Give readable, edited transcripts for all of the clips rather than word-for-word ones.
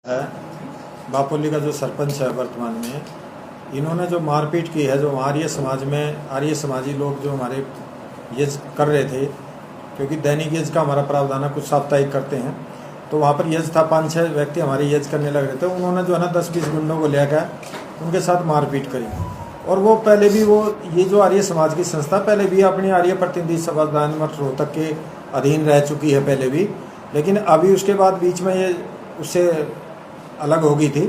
है बापोली का जो सरपंच है वर्तमान में, इन्होंने जो मारपीट की है, जो आर्य समाज में आर्य समाजी लोग जो हमारे यज्ञ कर रहे थे, क्योंकि दैनिक यज्ञ का हमारा प्रावधान है, कुछ साप्ताहिक करते हैं, तो वहाँ पर यज्ञ था, 5-6 व्यक्ति हमारे यज्ञ करने लग रहे थे। उन्होंने जो है ना 10-20 गुंडों को लेकर उनके साथ मारपीट करी। और वो पहले भी ये जो आर्य समाज की संस्था पहले भी अपनी आर्य प्रतिनिधि सभा मठ रोहतक के अधीन रह चुकी है पहले भी, लेकिन अभी उसके बाद बीच में ये उससे अलग हो गई थी।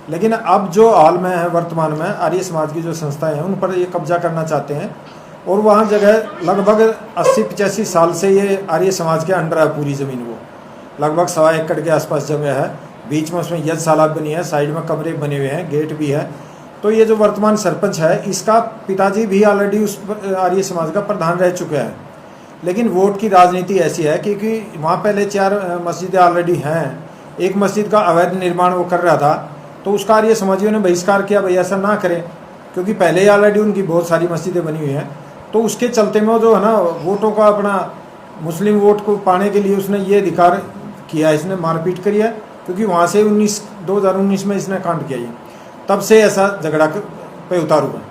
लेकिन अब जो हाल में है वर्तमान में आर्य समाज की जो संस्थाएं हैं उन पर ये कब्जा करना चाहते हैं, और वहाँ जगह लगभग 80-85 साल से ये आर्य समाज के अंडर है पूरी ज़मीन। वो लगभग 1.25 एकड़ के आसपास जगह है, बीच में उसमें यज्ञशाला बनी है, साइड में कमरे बने हुए हैं, गेट भी है। तो ये जो वर्तमान सरपंच है, इसका पिताजी भी ऑलरेडी उस आर्य समाज का प्रधान रह चुके हैं। लेकिन वोट की राजनीति ऐसी है क्योंकि वहाँ पहले 4 मस्जिदें ऑलरेडी हैं, एक मस्जिद का अवैध निर्माण वो कर रहा था, तो उसका आर्य समाजियों ने बहिष्कार किया, भाई ऐसा ना करें, क्योंकि पहले ही ऑलरेडी उनकी बहुत सारी मस्जिदें बनी हुई हैं। तो उसके चलते में जो है ना वोटों का अपना मुस्लिम वोट को पाने के लिए उसने ये अधिकार किया, इसने मारपीट करी है, क्योंकि वहाँ से 2019 में इसने कांड किया, ये तब से ऐसा झगड़ा पे उतार हुआ।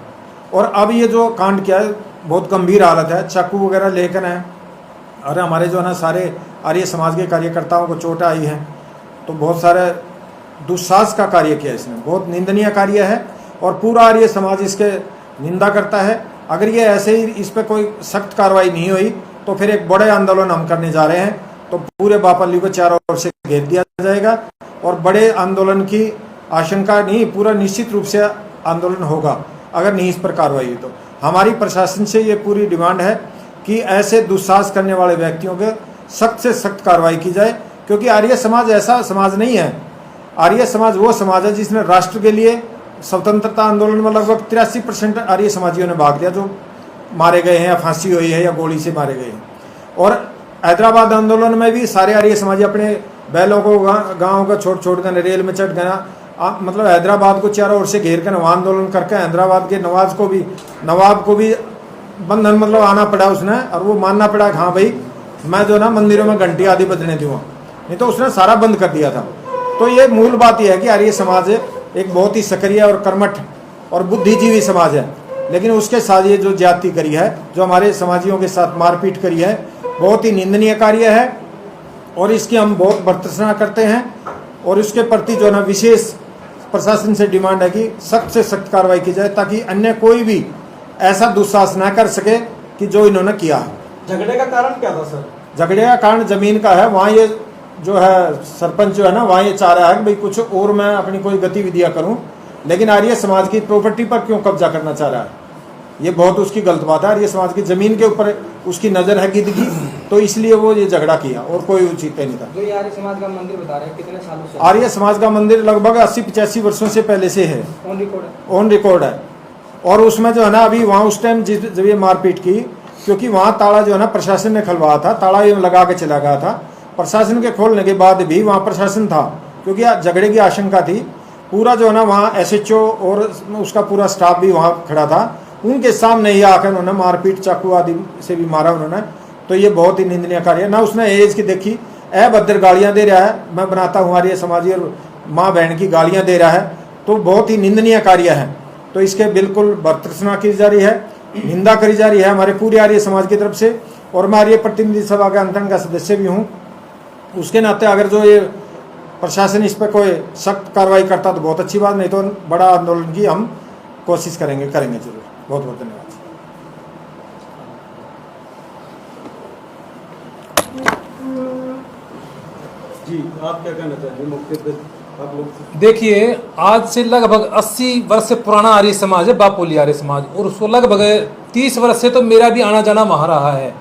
और अब ये जो कांड किया है बहुत गंभीर हालत है, चाकू वगैरह लेकर है, और हमारे जो है ना सारे आर्य समाज के कार्यकर्ताओं को चोट आई है। तो बहुत सारे दुस्साहस का कार्य किया इसने, बहुत निंदनीय कार्य है, और पूरा आर्य समाज इसके निंदा करता है। अगर ये ऐसे ही इस पर कोई सख्त कार्रवाई नहीं हुई तो फिर एक बड़े आंदोलन हम करने जा रहे हैं। तो पूरे बापोली को चारों ओर से घेर दिया जाएगा, और बड़े आंदोलन की आशंका नहीं, पूरा निश्चित रूप से आंदोलन होगा अगर नहीं इस पर कार्रवाई हुई। तो हमारी प्रशासन से ये पूरी डिमांड है कि ऐसे दुस्साहस करने वाले व्यक्तियों के सख्त से सख्त कार्रवाई की जाए, क्योंकि आर्य समाज ऐसा समाज नहीं है। आर्य समाज वो समाज है जिसने राष्ट्र के लिए स्वतंत्रता आंदोलन में लगभग 83% आर्य समाजियों ने भाग लिया, जो मारे गए हैं या फांसी हुई है या गोली से मारे गए हैं। और हैदराबाद आंदोलन में भी सारे आर्य समाजी अपने बैलों को गाँव का छोड़ कर रेल में चढ़ गया, मतलब हैदराबाद को चारों ओर से घेर कर वहाँ आंदोलन करके हैदराबाद के नवाब को भी बंधन मतलब आना पड़ा उसने, और वो मानना पड़ा कि हाँ भाई मैं जो ना मंदिरों में घंटी आदि बजने दूँगा, नहीं तो उसने सारा बंद कर दिया था। तो ये मूल बात यह है कि आर्य समाज एक बहुत ही सक्रिय और कर्मठ और बुद्धिजीवी समाज है, लेकिन उसके साथ ये जो ज्यादती करी है, जो हमारे समाजियों के साथ मारपीट करी है, बहुत ही निंदनीय कार्य है, और इसकी हम बहुत भर्त्सना करते हैं। और इसके प्रति जो ना विशेष प्रशासन से डिमांड है कि सख्त से सख्त कार्रवाई की जाए, ताकि अन्य कोई भी ऐसा दुस्साहस ना कर सके कि जो इन्होंने किया है। झगड़े का कारण क्या था सर? झगड़े का कारण जमीन का है। वहाँ ये जो है सरपंच जो है ना, वहाँ ये चाह रहा है कि भाई कुछ और मैं अपनी कोई गतिविधियाँ करूँ, लेकिन आर्य समाज की प्रॉपर्टी पर क्यों कब्जा करना चाह रहा है, ये बहुत उसकी गलत बात है। आर्य समाज की जमीन के ऊपर उसकी नज़र है गिदगी, तो इसलिए वो ये झगड़ा किया, और कोई उचित नहीं था। जो ये आर्य समाज का मंदिर बता रहे हैं कितने सालों से? आर्य समाज का मंदिर लगभग 80-85 वर्षों से पहले से है, ऑन रिकॉर्ड है। और उसमें जो है ना अभी वहाँ उस टाइम जब ये मारपीट की, क्योंकि वहाँ ताला जो है ना प्रशासन ने खुलवाया था, ताला ये लगा के चला गया था। प्रशासन के खोलने के बाद भी वहाँ प्रशासन था, क्योंकि झगड़े की आशंका थी। पूरा जो है ना वहाँ SHO और उसका पूरा स्टाफ भी वहाँ खड़ा था, उनके सामने ही आकर उन्होंने मारपीट चाकू आदि से भी मारा उन्होंने। तो ये बहुत ही निंदनीय कार्य है। ना उसने एज की देखी, अभद्र गालियाँ दे रहा है, मैं बनाता हूँ आर्य समाजी और माँ बहन की गालियाँ दे रहा है, तो बहुत ही निंदनीय कार्य है। तो इसके बिल्कुल भर्त्सना की जा रही है, निंदा करी जा रही है हमारे पूरे आर्य समाज की तरफ से। और मैं आर्य प्रतिनिधि सभा के अंतरण का सदस्य भी हूँ, उसके नाते अगर जो ये प्रशासन इस पर कोई सख्त कार्रवाई करता तो बहुत अच्छी बात, नहीं तो बड़ा आंदोलन की हम कोशिश करेंगे जरूर। बहुत बहुत धन्यवाद। जी, आप क्या कहना चाहेंगे मौके पे आप लोग? देखिए, आज से लगभग 80 वर्ष से पुराना आर्य समाज है बापोली आर्य समाज, और उसको लगभग 30 वर्ष से तो मेरा भी आना जाना वहाँ रहा है।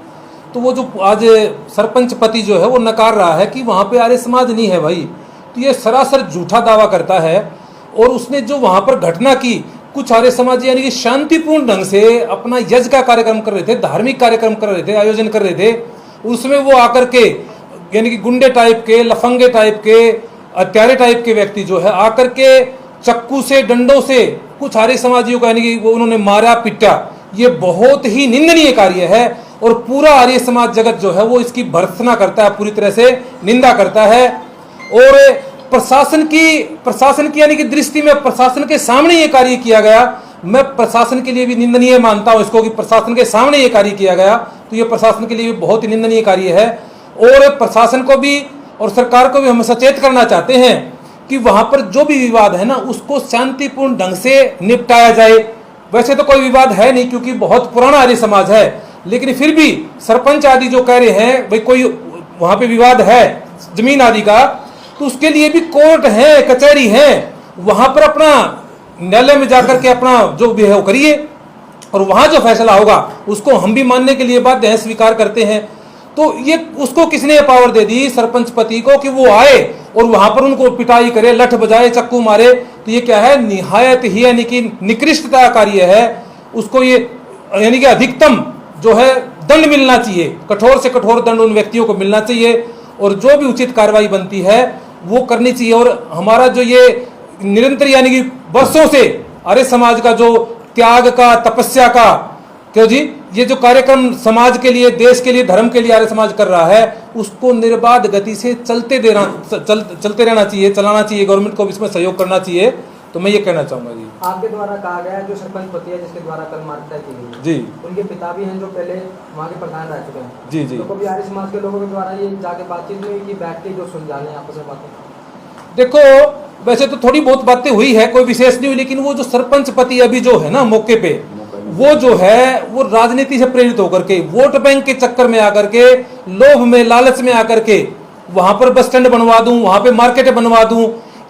तो वो जो आज सरपंच पति जो है वो नकार रहा है कि वहाँ पे आर्य समाज नहीं है भाई, तो ये सरासर झूठा दावा करता है। और उसने जो वहाँ पर घटना की, कुछ आर्य समाज यानी कि शांतिपूर्ण ढंग से अपना यज्ञ का कार्यक्रम कर रहे थे, धार्मिक कार्यक्रम कर रहे थे, आयोजन कर रहे थे, उसमें वो आकर के यानी कि गुंडे टाइप के, लफंगे टाइप के, हत्यारे टाइप के व्यक्ति जो है आकर के चक्कू से, डंडों से कुछ आर्य समाजियों को यानी कि वो उन्होंने मारा पिटा। ये बहुत ही निंदनीय कार्य है, और पूरा आर्य समाज जगत जो है वो इसकी भर्त्सना करता है, पूरी तरह से निंदा करता है। और प्रशासन की यानी कि दृष्टि में प्रशासन के सामने ये कार्य किया गया। मैं प्रशासन के लिए भी निंदनीय मानता हूं इसको कि प्रशासन के सामने ये कार्य किया गया, तो ये प्रशासन के लिए भी बहुत ही निंदनीय कार्य है। और प्रशासन को भी और सरकार को भी हम सचेत करना चाहते हैं कि वहां पर जो भी विवाद है ना, उसको शांतिपूर्ण ढंग से निपटाया जाए। वैसे तो कोई विवाद है नहीं क्योंकि बहुत पुराना आर्य समाज है, लेकिन फिर भी सरपंच आदि जो कह रहे हैं भाई कोई वहां पे विवाद है जमीन आदि का, तो उसके लिए भी कोर्ट है, कचहरी है, वहां पर अपना न्यायालय में जाकर के अपना जो भी है वो करिए और वहां जो फैसला होगा उसको हम भी मानने के लिए बाध्य हैं, स्वीकार करते हैं। तो ये उसको किसने पावर दे दी सरपंच पति को कि वो आए और वहां पर उनको पिटाई करे, लठ बजाए, चक्कू मारे? तो ये क्या है, निहायत ही यानी कि निकृष्टता कार्य है। उसको ये यानी कि अधिकतम जो है दंड मिलना चाहिए, कठोर से कठोर दंड उन व्यक्तियों को मिलना चाहिए और जो भी उचित कार्रवाई बनती है वो करनी चाहिए। और हमारा जो ये निरंतर यानी कि वर्षों से आर्य समाज का जो त्याग का, तपस्या का, क्यों जी, ये जो कार्यक्रम समाज के लिए, देश के लिए, धर्म के लिए आर्य समाज कर रहा है, उसको निर्बाध गति से चलते रहना चाहिए, चलाना चाहिए। गवर्नमेंट को इसमें सहयोग करना चाहिए। तो मैं ये कहना चाहूंगा जी। आपके द्वारा कहा गया जो सरपंच पति है जिसके द्वारा कल मारपीटाई की गई जी, उनके पिता भी हैं जो पहले वहाँ के प्रधान रह चुके हैं। जी जी। तो कभी आर्य समाज के लोगों के द्वारा ये जाके बातचीत में कि बैठ के जो सुलझाने आपस में बातें? देखो वैसे तो थोड़ी बहुत बातें हुई है, कोई विशेष नहीं हुई, लेकिन वो जो सरपंच पति अभी जो है ना मौके पे, वो जो है वो राजनीति से प्रेरित होकर के, वोट बैंक के चक्कर में आकर के, लोभ में, लालच में आकर के वहां पर बस स्टैंड बनवा दूं, वहां पे मार्केट बनवा दूं,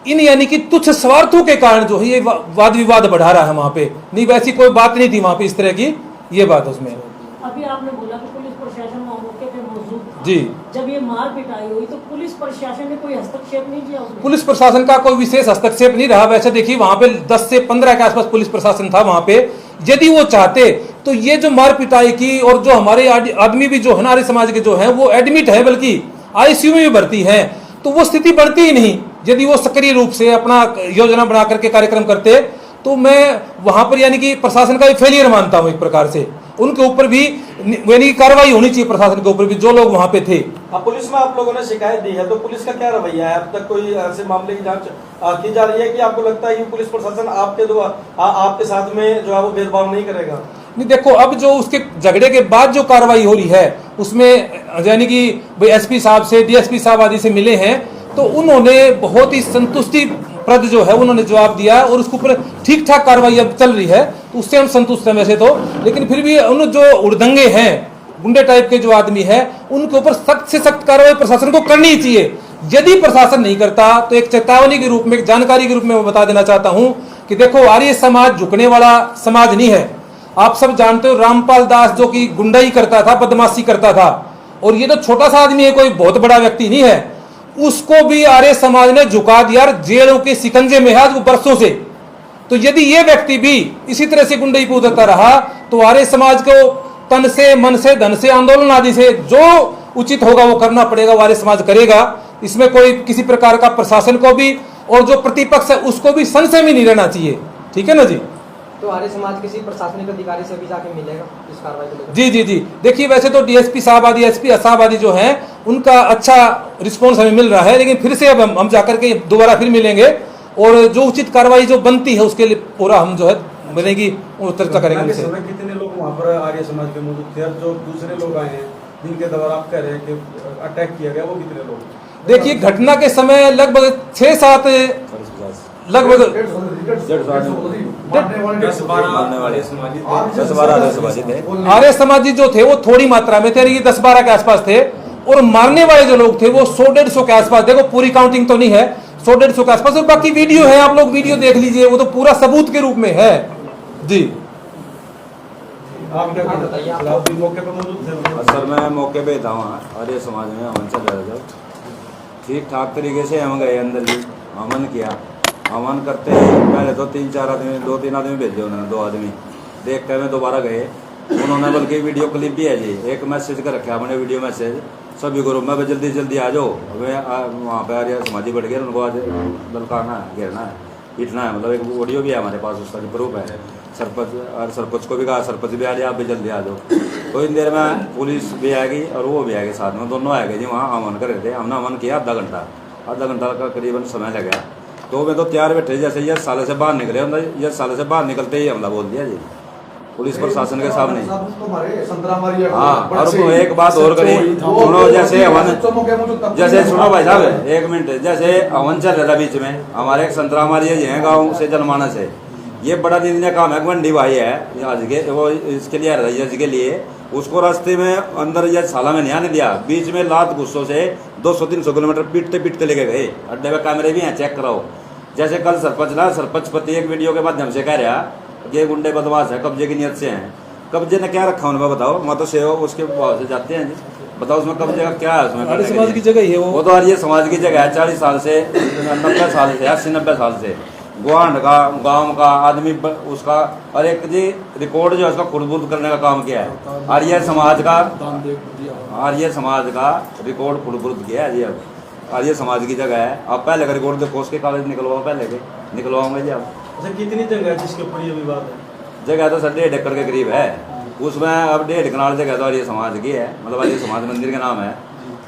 इन यानी कि तुच्छ स्वार्थों के कारण जो है ये वाद विवाद बढ़ा रहा है वहां पे। नहीं, वैसी कोई बात नहीं थी वहां पे इस तरह की, ये बात उसमें। अभी आपने बोला कि पुलिस प्रशासन मौके पे मौजूद था। जी। जब ये मार पिटाई हुई तो पुलिस प्रशासन ने कोई हस्तक्षेप नहीं किया उसमें? पुलिस प्रशासन का कोई विशेष हस्तक्षेप नहीं रहा। वैसे देखिए वहां पे 10 से 15 के आसपास पुलिस प्रशासन था वहां पे। यदि वो चाहते तो ये जो मार पिटाई की और जो हमारे आदमी भी जो है ना आर्य समाज के जो है वो एडमिट है, बल्कि आईसीयू में भी भर्ती है, तो वो स्थिति बढ़ती ही नहीं। यदि वो सक्रिय रूप से अपना योजना बना करके कार्यक्रम करते तो मैं वहां पर यानी कि प्रशासन का फेलियर मानता हूं एक प्रकार से। उनके ऊपर भी यानी कि कार्रवाई होनी चाहिए, प्रशासन के ऊपर भी, जो लोग वहां पे थे। अब पुलिस में आप लोगों ने शिकायत दी है, तो पुलिस का क्या रवैया है? अब तक कोई ऐसे मामले की जांच की जा रही है कि आपको लगता है कि पुलिस प्रशासन आपके साथ में जो है वो भेदभाव नहीं करेगा? नहीं, देखो अब जो उसके झगड़े के बाद जो कार्रवाई हो रही है उसमें यानी कि भाई एसपी साहब से, डीएसपी साहब आदि से मिले हैं, तो उन्होंने बहुत ही संतुष्टि प्रद जो है उन्होंने जवाब दिया और उसके ऊपर ठीक ठाक कार्रवाई अब चल रही है, तो उससे हम संतुष्ट हैं वैसे तो। लेकिन फिर भी उन जो उड़दंगे हैं, गुंडे टाइप के जो आदमी है, उनके ऊपर सख्त से सख्त कार्रवाई प्रशासन को करनी चाहिए। यदि प्रशासन नहीं करता तो एक चेतावनी के रूप में, एक जानकारी के रूप में मैं बता देना चाहता हूं कि देखो आर्य समाज झुकने वाला समाज नहीं है। आप सब जानते हो रामपाल दास जो कि गुंडाई करता था, बदमाशी करता था, और ये तो छोटा सा आदमी है, कोई बहुत बड़ा व्यक्ति नहीं है, उसको भी आर्य समाज ने झुका दिया, जेलों के शिकंजे में है आज वो बरसों से। तो यदि ये व्यक्ति भी इसी तरह से गुंडाई पे उतरता रहा तो आर्य समाज को तन से, मन से, धन से, आंदोलन आदि से जो उचित होगा वो करना पड़ेगा, वो आर्य समाज करेगा। इसमें कोई किसी प्रकार का प्रशासन को भी और जो प्रतिपक्ष है उसको भी संशय में नहीं रहना चाहिए। ठीक है ना जी? तो आर्य समाज किसी प्रशासनिक अधिकारी से भी जाके मिलेगा इस कार्रवाई को लेकर? जी जी जी। देखिए वैसे तो डीएसपी साहब आदि, एसपी साहब आदि जो हैं उनका अच्छा रिस्पॉन्स हमें मिल रहा है, लेकिन फिर से अब हम जाकर के दोबारा फिर मिलेंगे और जो उचित कार्रवाई जो बनती है उसके लिए पूरा हम जो है बनेगी वो चर्चा करेंगे उनसे। समय कितने लोग वहाँ पर आर्य समाज के मौजूद थे? अब जो दूसरे लोग आए हैं जिनके द्वारा आप कह रहे हैं कि अटैक किया गया, वो कितने लोग? देखिए घटना के समय लगभग 6-7 लगभग 10-12 आर्य समाजी जो थे वो थोड़ी मात्रा में थे, 10-12 के आसपास थे, और मारने वाले जो लोग थे वो 100-150 के आसपास। देखो पूरी काउंटिंग तो नहीं है, 100-150 के आसपास। और बाकी वीडियो है, आप लोग वीडियो देख लीजिए, वो तो पूरा सबूत के रूप में है जी। आप क्या बताइए? आप भी मौके पर मौजूद थे? सर मैं मौके पे था वहाँ आर्य समाज में हवन चल रहा था। ठीक ठाक तरीके से हम गए अंदर भी, हवन किया। हवन करते ही पहले तो 3-4 आदमी, 2-3 आदमी भेजे उन्होंने, 2 आदमी देख कर मैं दोबारा गए। उन्होंने बल्कि वीडियो क्लिप भी है जी, एक मैसेज कर रखा हमने, वीडियो मैसेज सभी ग्रुप में, जल्दी जल्दी आ जाओ। वहाँ पे आर्य समाजी बढ़ गया, उनको आज ललकारना है, घेरना है, पीटना है। मतलब एक ऑडियो भी है हमारे पास, उसका प्रूफ है। सरपंच को भी कहा, सरपंच भी आ जाए, आप भी जल्दी आ जाओ। तो इन देर में पुलिस भी आएगी और वो भी आएगी, साथ में दोनों आएंगे जी। वहाँ हवन कर रहे थे, हमने हवन किया आधा आधा घंटा का करीबन समय लगा। तो मैं तो तैयार बैठे, जैसे ये साले से बाहर निकले, ये साले से बाहर निकलते ही हमला बोल दिया जी पुलिस प्रशासन के सामने। हाँ, और वो एक बात और करी, सुनो, जैसे हवन, जैसे सुनो भाई साहब एक मिनट, जैसे हवन चल रहा था बीच में, हमारे एक संतरा मारी है गाँव से जनमानस है, ये बड़ा दीदी काम है, मंडी भाई है आज के, वो इसके लिए रही के लिए, उसको रास्ते में अंदर ये साला में नहीं आने दिया, बीच में लात गुस्सों से 200-300 किलोमीटर पीटते पीटते लेके गए। अड्डे में कैमरे भी हैं, चेक कराओ। जैसे कल सरपंच पति एक वीडियो के माध्यम से कह रहा ये गुंडे बदमाश है, कब्जे की नियत से हैं। कब्जे ने क्या रखा उनमें बताओ, मैं तो सेवा उसके भाव से जाते हैं जी, बताओ उसमें कब्जे का क्या है? उसमें आर्य समाज की जगह ही है वो तो आर्य समाज की जगह है। 40 साल से 90 साल से 80-90 साल से गुआंढ का गांव का आदमी उसका, और एक जी रिकॉर्ड जो है उसका खुरबुद करने का काम किया है। आर्य समाज का रिकॉर्ड खुरबुद किया है जी। अब आर्य समाज की जगह है, आप पहले का रिकॉर्ड देखो, उसके कागज निकलवाओ, पहले के निकलवाओगे जी आप। अच्छा, कितनी जगह है जिसके ऊपर ये विवाद है? जगह तो 1.5 एकड़ के करीब है, उसमें अब 1.5 कनाल जगह तो आर्य समाज की है, मतलब आर्य समाज मंदिर का नाम है,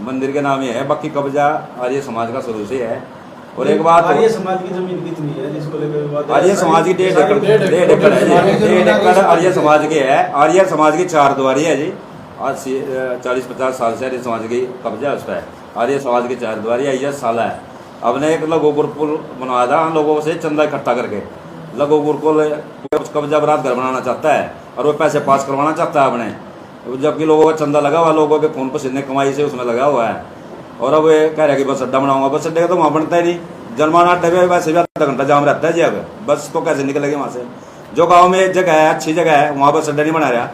मंदिर के नाम ही है, बाकी कब्जा आर्य समाज का शुरू से है। और एक बात, आर्य समाज की जमीन कितनी है जिसको लेकर विवाद है? आर्य समाज की 1.5 एकड़ है जी, 1.5 एकड़ आर्य समाज की है। आर्य समाज की 4 द्वारी है जी, आज 40-50 साल से आर्य समाज की कब्जा है उस पर। आर्य समाज की 4 द्वारी है, यह साला है। अपने एक लघु गुरुकुल बनवाया था लोगों से चंदा इकट्ठा करके, लघु गुरुकुल कब्जा बरात घर बनाना चाहता है और वो पैसे पास करवाना चाहता है अपने, जबकि लोगों का चंदा लगा हुआ, लोगों के खून पसीने कमाई से उसमें लगा हुआ है। और अब ये कह रहा है कि बस अड्डा बनाऊंगा, बस अड्डे का तो वहाँ बनता ही नहीं, जनमाना अड्डे में वैसे भी आधा घंटा जाम रहता है जी। अब बस तो कैसे निकलेगी वहाँ से? जो गाँव में एक जगह है, अच्छी जगह है, वहाँ बस अड्डा नहीं बना रहा,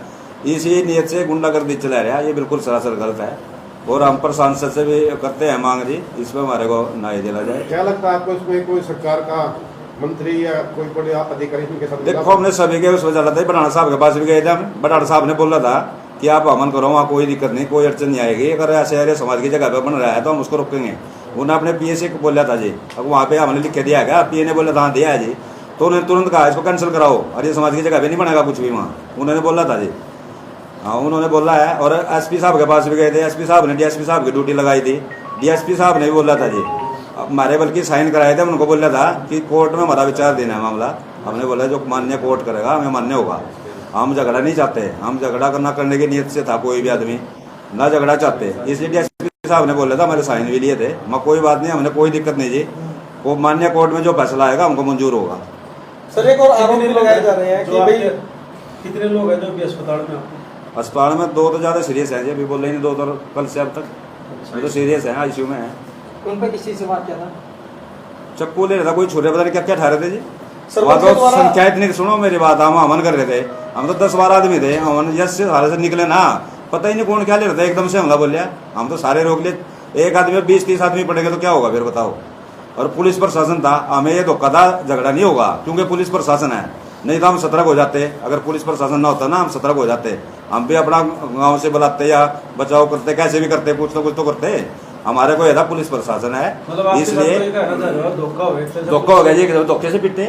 इसी नीयत से गुंडागर्दी चला रहा, ये बिल्कुल सरासर गलत है। और हम प्रशासन से भी करते हैं मांग जी, इसमें हमारे को न्याय दिला जाए। क्या लगता है आपको इसमें कोई सरकार का मंत्री या कोई बड़े अधिकारी के साथ? देखो, हमने सभी के उस वजह था, बड़ाना साहब के पास भी गए थे हम, बड़ाना साहब ने बोला था कि आप अमन करो, वहाँ कोई दिक्कत नहीं, कोई अड़चन नहीं आएगी, अगर ऐसे आर्य समाज की जगह पे बन रहा है तो हम उसको रोकेंगे। उन्होंने अपने PA से बोला था जी, अब वहाँ पे हमने लिख के दिया है, PA ने बोला था हाँ दिया है जी, तो उन्होंने तुरंत कहा इसको कैंसिल कराओ, आर्य समाज की जगह पे नहीं बनेगा कुछ भी वहाँ, उन्होंने बोला था जी। हाँ, उन्होंने बोला है। और SP साहब के पास भी गए थे, SP साहब ने DSP साहब की ड्यूटी लगाई थी, DSP साहब ने भी बोला था जी, हमारे बल्कि साइन कराए थे, उनको बोला था कि कोर्ट में हमारा विचार देना है मामला। हमने बोला जो मान्य कोर्ट करेगा हमें मान्य होगा, हम झगड़ा नहीं चाहते, हम झगड़ा करना करने की नीयत से था कोई भी आदमी, ना झगड़ा चाहते, इसलिए DSP साहब ने बोला था, हमारे साइन भी लिए थे, कोई बात नहीं, हमने कोई दिक्कत नहीं जी, वो मान्य कोर्ट में जो फैसला आएगा हमको मंजूर होगा। सर, एक और आरोप भी लगाए जा रहे हैं कि भाई कितने लोग हैं जो भी अस्पताल में? अस्पताल में 2 तो ज़्यादा सीरियस है जी, अभी बोल रहे नहीं, 2 तो कल से अब तक तो सीरियस है, ICU में है। उन पर किस चीज़ से बात किया था? चक्कू ले रहा था, कोई छुरे पता नहीं क्या क्या ठहरे थे जी, वहाँ तो संख्या इतनी, सुनो मेरी बात, हम अमन कर रहे थे, हम तो 10-12 आदमी थे, अमन जैसे सारे से निकले ना, पता ही नहीं कौन क्या ले रहा था, एकदम से हमला बोल लिया, हम तो सारे रोक लिए। एक आदमी 20-30 आदमी पड़ेंगे तो क्या होगा फिर बताओ? और पुलिस प्रशासन था, हमें ये धोखा था झगड़ा नहीं होगा क्योंकि पुलिस प्रशासन है, नहीं तो हम सतर्क हो जाते। अगर पुलिस प्रशासन ना होता ना, हम सतर्क हो जाते, हम भी अपना गांव से बुलाते या बचाव करते, कैसे भी करते, कुछ तो करते। हमारे को यह था पुलिस प्रशासन है, इसलिए धोखा हो गया जी, धोखे से पिटे।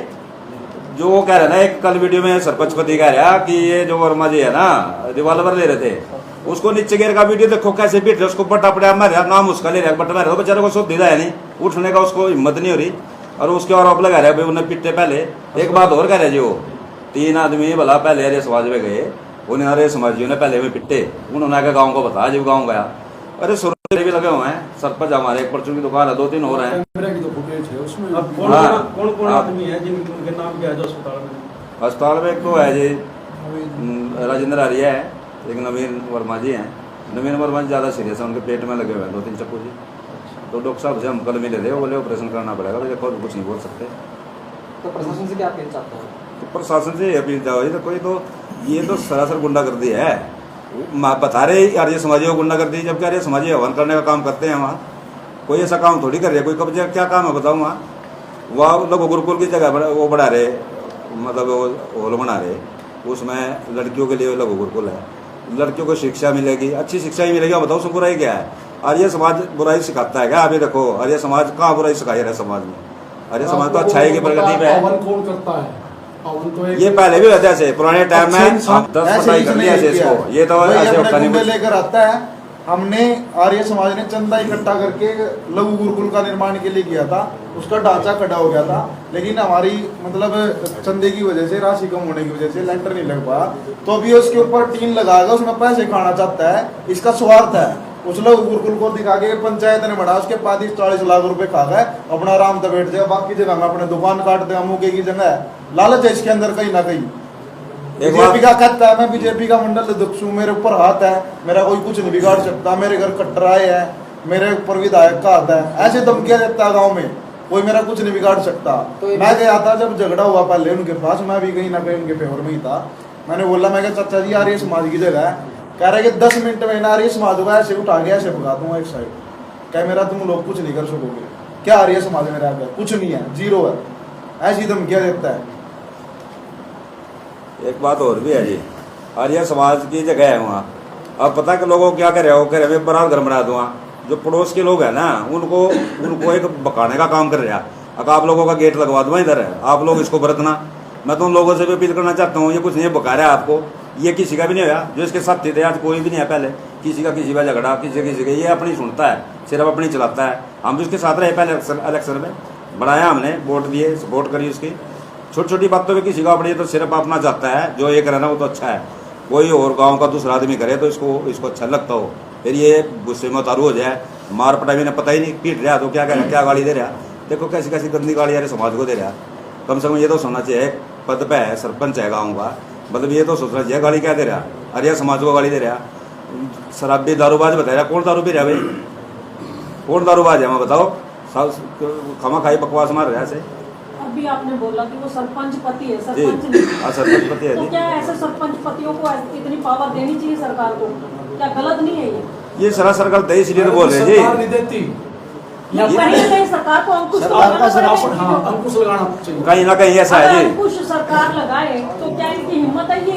जो वो कह रहे ना, एक कल वीडियो में सरपंच पति कह रहा कि ये जो वर्मा जी है ना, रिवॉल्वर ले रहे थे, उसको नीचे गिर का वीडियो देखो कैसे पीट रहे, उसको बट्टा पड़ा मारे, नाम उसका ले रहा है, बट्टा मारे, बेचारे को सुध है नहीं, उठने का उसको हिम्मत नहीं हो रही, और उसके आरोप लगा रहे भाई उन्हें पिटते। पहले एक बात और कह रहे जी, वो 3 आदमी भला पहले आर्य समाज में गए, उन्हें आर्य समाजियों ने पहले में पिटे, उन्होंने आगे गाँव को बताया, जब गाँव गया, अरे सुरक्षे भी लगे हुए हैं, सरपंच हमारे एक परचून की दुकान है, 2-3 और हैं। अब कौन आदमी है जिनके नाम क्या है जो अस्पताल में? अस्पताल में एक तो है जी राजेंद्र आर्य है, एक नवीन वर्मा जी हैं। नवीन वर्मा जी ज़्यादा सीरियस है, उनके पेट में लगे हुए हैं 2-3 चक्कू जी, तो डॉक्टर साहब से हम कल मिले थे, वो बोले ऑपरेशन करना पड़ेगा, तो देखो कुछ नहीं बोल सकते। तो प्रशासन से क्या अपील चाहते हैं? तो प्रशासन से अपील चाहो जी, तो कोई तो ये तो सरासर गुंडागर्दी है, बता रहे आर्य समाजी को गुंडागर्दी, जबकि आर्य समाजी हवन करने का काम करते हैं वहाँ, कोई ऐसा काम थोड़ी कर रहे, कोई कब्जे क्या काम है बताओ? वहाँ लघु गुरुकुल की जगह वो बढ़ा रहे, मतलब हॉल बना रहे, उसमें लड़कियों के लिए लघु गुरुकुल है, लड़कियों को शिक्षा मिलेगी, अच्छी शिक्षा ही मिलेगी, बताओ उसमें बुराई क्या है? आर्य समाज बुराई सिखाता है क्या? अभी देखो आर्य समाज कहाँ बुराई सिखाई रहा है समाज में, आर्य समाज तो अच्छाई की प्रगति पे है। कौन करता है? ये पहले भी होता है ऐसे, पुराने टाइम में 10 पटाई कर दिया ऐसे इसको, ये तो ऐसे होता नहीं। लेकर आता है हमने आर्य समाज ने चंदा इकट्ठा करके लघु गुरुकुल का निर्माण के लिए किया था, उसका ढांचा खड़ा हो गया था, लेकिन हमारी मतलब चंदे की वजह से, राशि कम होने की वजह से लेंटर नहीं लग पाया। तो अभी उसके ऊपर टीन लगाएगा, उसमें पैसे खाना चाहता है, इसका स्वार्थ है। उस लघु गुरुकुल को दिखा के पंचायत ने बढ़ा, उसके 35-40 लाख रुपए खा गए, अपना आराम से बैठ जाए, बाकी जगह में अपने दुकान काट देगा, मुके की जगह है। लालच है इसके अंदर कहीं ना कहीं। बीजेपी का कहता है मैं बीजेपी का मंडल अध्यक्ष हूँ, मेरे ऊपर हाथ है, मेरा कोई कुछ नहीं बिगाड़ सकता, मेरे घर कट्टर आए हैं, मेरे ऊपर विधायक का हाथ है, ऐसे धमकियां देता है गाँव में, कोई मेरा कुछ नहीं बिगाड़ सकता। मैं गया था जब झगड़ा हुआ पहले उनके पास, मैं भी कहीं ना कहीं उनके फेवर में ही था। मैंने बोला, मैं क्या चाचा जी आर्य समाज की जगह है, कह रहे कि 10 मिनट में आर्य समाज होगा, ऐसे उठा के ऐसे भगा दूंगा एक साइड, क्या मेरा तुम लोग कुछ नहीं कर सकोगे, क्या आर्य समाज मेरा कुछ नहीं है, जीरो है, ऐसी धमकियां देता है। एक बात और भी है जी, आर्य समाज की जगह है वहाँ। अब पता कि लोगों को क्या कह रहे हो, कह रहे मैं बड़ा घर बना दूंगा। जो पड़ोस के लोग हैं ना, उनको एक बकाने का काम कर रहा है। अगर आप लोगों का गेट लगवा दूंगा इधर है, आप लोग इसको बरतना। मैं तो उन लोगों से भी अपील करना चाहता हूँ, ये कुछ नहीं बका रहा है आपको, ये किसी का भी नहीं होया। जो इसके साथ थे आज कोई भी नहीं है, पहले किसी का झगड़ा, किसी का, ये अपनी सुनता है, सिर्फ अपनी चलाता है। हम भी उसके साथ रहे पहले इलेक्शन में, बनाया हमने, वोट दिए, सपोर्ट करी उसकी। छोटी छोटी बातों में किसी का अपनी तो सिर्फ अपना चाहता है, जो ये करे ना वो तो अच्छा है, कोई और गांव का दूसरा आदमी करे तो इसको अच्छा लगता हो, फिर ये गुस्से में उतारू हो जाए, मार पटाई ने पता ही नहीं, पीट रहा तो क्या कह रहा, क्या गाली दे रहा। देखो कैसी कैसी गंदी गाली यार समाज को दे रहा। कम से कम ये तो सोचना चाहिए, पद पे है, सरपंच है गाँव का, मतलब ये तो सोचना चाहिए गाली क्या दे रहा, आर्य समाज को गाली दे रहा। शराबी दारूबाज बता रहा, कौन दारू पी रहा भाई, कौन दारूबाज है मैं बताओ, खामा खाई बकवास मार रहा है। अभी आपने बोला कि वो सरपंच पति है, सरपंच नहीं। सरपंच पति है। तो क्या ऐसे सरपंच पतियों को इतनी पावर देनी चाहिए सरकार को, क्या गलत नहीं है ये सरासर गलत है, इसलिए तो बोल रहे हैं जी। या कहीं ना कहीं सरकार को अंकुश लगाना चाहिए, कहीं ना कहीं ऐसा है जी। अंकुश सरकार लगाए तो क्या इनकी हिम्मत है, ये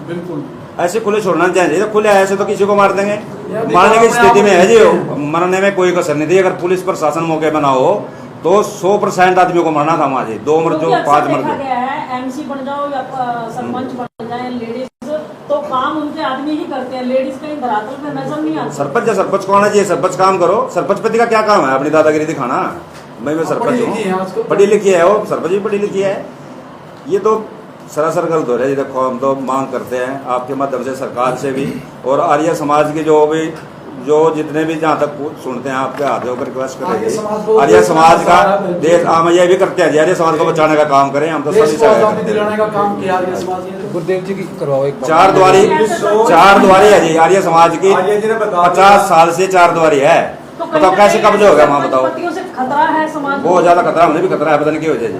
बिल्कुल ऐसे खुले छोड़ना चाहिए, खुले ऐसे तो किसी को मार देंगे, मारने की स्थिति में है जी, मरने में कोई कसर नहीं थी। अगर पुलिस प्रशासन मौके बना हो तो 100% आदमियों को मरना था वहाँ जी, 2 मर जो 5 मर जो। एमसी बन जाओ या सरपंच बन जाए लेडीज, तो काम उनके आदमी ही करते हैं, लेडीज कहीं धरातल पे नजर नहीं आती। सरपंच को आना चाहिए, सरपंच काम करो। सरपंच पति का क्या काम है, अपनी दादागिरी दिखाना। मैं सरपंच हूँ, पढ़ी लिखी है वो, सरपंच भी पढ़ी लिखी है। ये तो सरासर गलत हो रहा है। देखो हम तो मांग करते हैं आपके माध्यम से सरकार से भी, और आर्य समाज के जो जितने भी जहाँ तक सुनते हैं आपके हाथ ऊपर रिक्वेस्ट करेंगे, आर्य समाज का देश हम ये भी करते हैं, आर्य समाज को बचाने का काम करें। हम तो सभी गुरुदेव जी की करवाओ एक 4 द्वारी है जी आर्य समाज की, 50 साल से 4 द्वारी है। तो बताओ कैसे कब्जे हो गया वहाँ, बताओ। खतरा है समाज, बहुत ज्यादा खतरा, हमने भी खतरा है, पता नहीं क्या हो जाए जी।